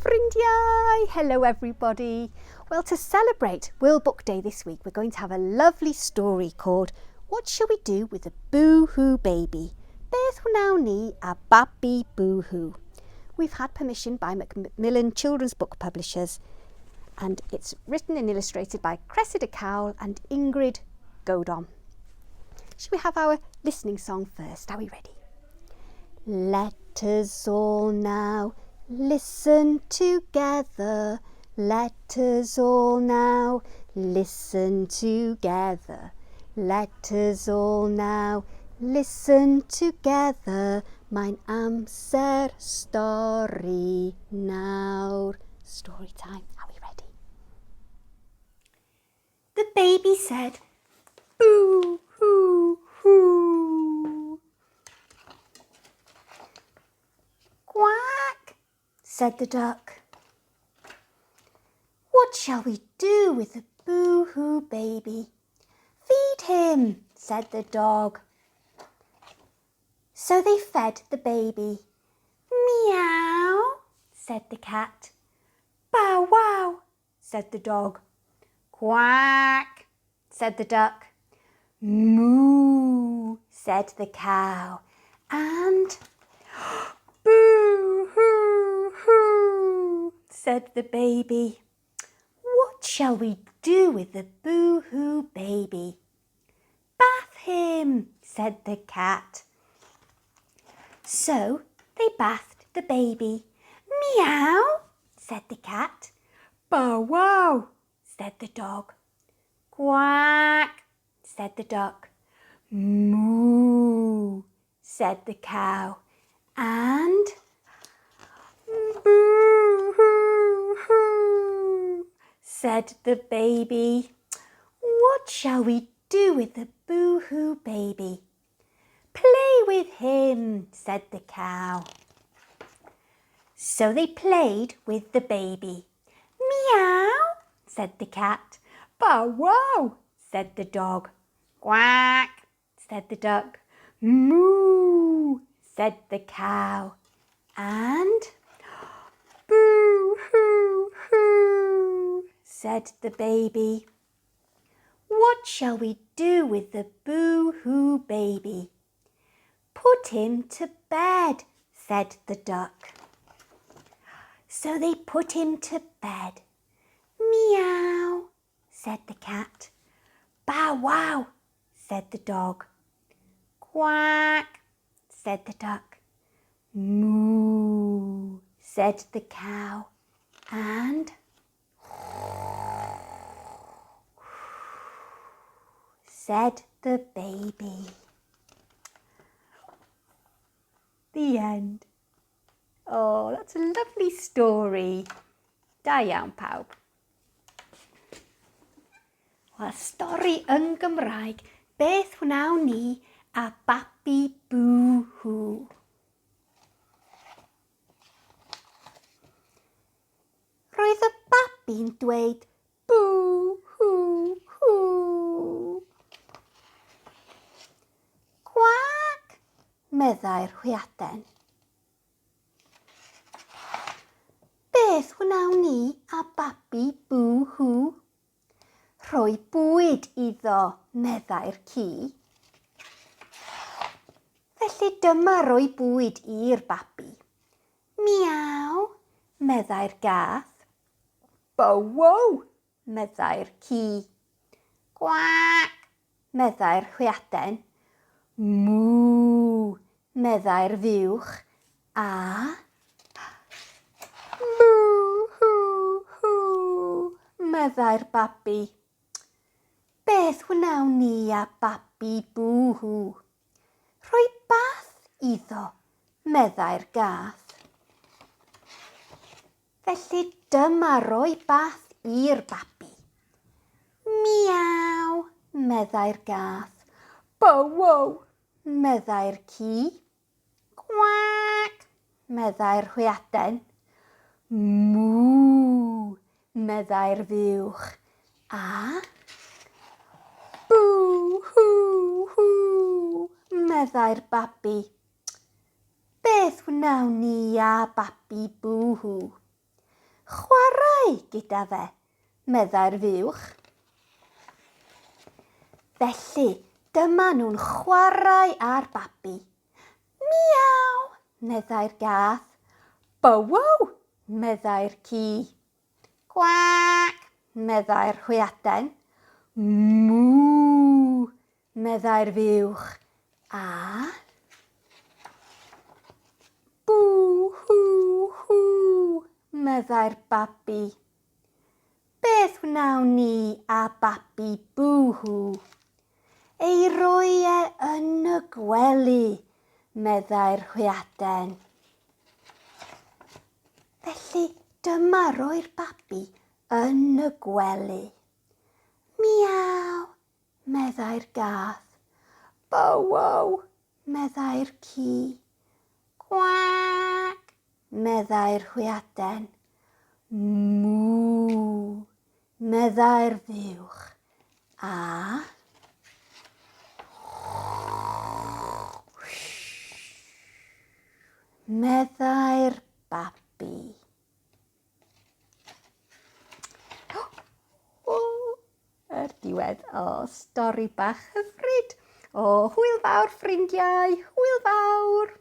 Ffrindiau! Hello everybody. Well, to celebrate World Book Day this week, we're going to have a lovely story called What Shall We Do with a Boo-Hoo Baby? Beth wnawn ni a babi boo-hoo. We've had permission by Macmillan Children's Book Publishers, and it's written and illustrated by Cressida Cowell and Ingrid Godon. Shall we have our listening song first? Are we ready? Let us all now listen together. Let us all now listen together. Let us all now listen together. Mein Amser Stori nawr. Story time. Are we ready? The baby said, boo hoo hoo. Quack, said the duck. What shall we do with the boo-hoo baby? Feed him, said the dog. So they fed the baby. Meow, said the cat. Bow wow, said the dog. Quack, said the duck. Moo, said the cow. And boo hoo hoo, said the baby. What shall we do with the boo-hoo baby? Bath him, said the cat. So they bathed the baby. Meow, said the cat. Bow wow, said the dog. Quack, said the duck. Moo, said the cow. And boo hoo hoo, said the baby. What shall we do with the boo-hoo baby? Play with him, said the cow. So they played with the baby. Meow, said the cat. Bow wow, said the dog. Quack, said the duck. Moo, said the cow. And boo hoo hoo, said the baby. What shall we do with the boo-hoo baby? Put him to bed, said the duck. So they put him to bed. Meow, said the cat. Bow wow, said the dog. Quack, said the duck. Moo, said the cow. And said the baby. The end. Oh, that's a lovely story. Da iawn pawb. Wel, stori yn Gymraeg, beth wnawn ni a babi boo-hoo? Roedd y babi'n dweud boo-hoo hoo. Quack, meddai'r hwyaden. Beth wnawn ni a babi boo-hoo? Rhoi bwyd iddo, meddai'r ci. Felly dyma roi bwyd i'r babi. Miaw, meddai'r gath. Bow wow, meddai'r ci. Quack, meddai'r hwyaden. Moo, meddai'r fuwch. A moo hoo hoo, meddai'r babi. Beth wnawn ni a babi boo-hoo? Rhoi bath iddo, meddai'r gath. Felly dyma roi bath i'r babi. Miaw, meddai'r gath. Bow wow, meddai'r ci. Quack, meddai'r hwyaden. Moo, meddai'r fuwch. A boo hoo hoo, meddai'r babi. Beth wnawn ni a babi boo-hoo? chwarae gyda fe, meddai'r fuwch. Felly, dyma nhw'n chwarae â'r babi. Miaw, meddai'r gath. Bowow, meddai'r ci. Gwac, meddai'r hwyaden. Mww, meddai'r fuwch. A bw, hw, hw, meddai'r babi. Beth wnawn ni a babi bw-hw? Ei roi e yn y gwely, meddai'r hwyaden. Felly dyma roi'r babi yn y gwely. Miaw, meddai'r gath. Bowow, meddai'r ci. Gwac, meddai'r hwyaden. Mww, meddai'r fuwch. A meddai'r babi. Yr diwedd. Stori bach hyfryd. Hwyl fawr ffrindiau, hwyl fawr.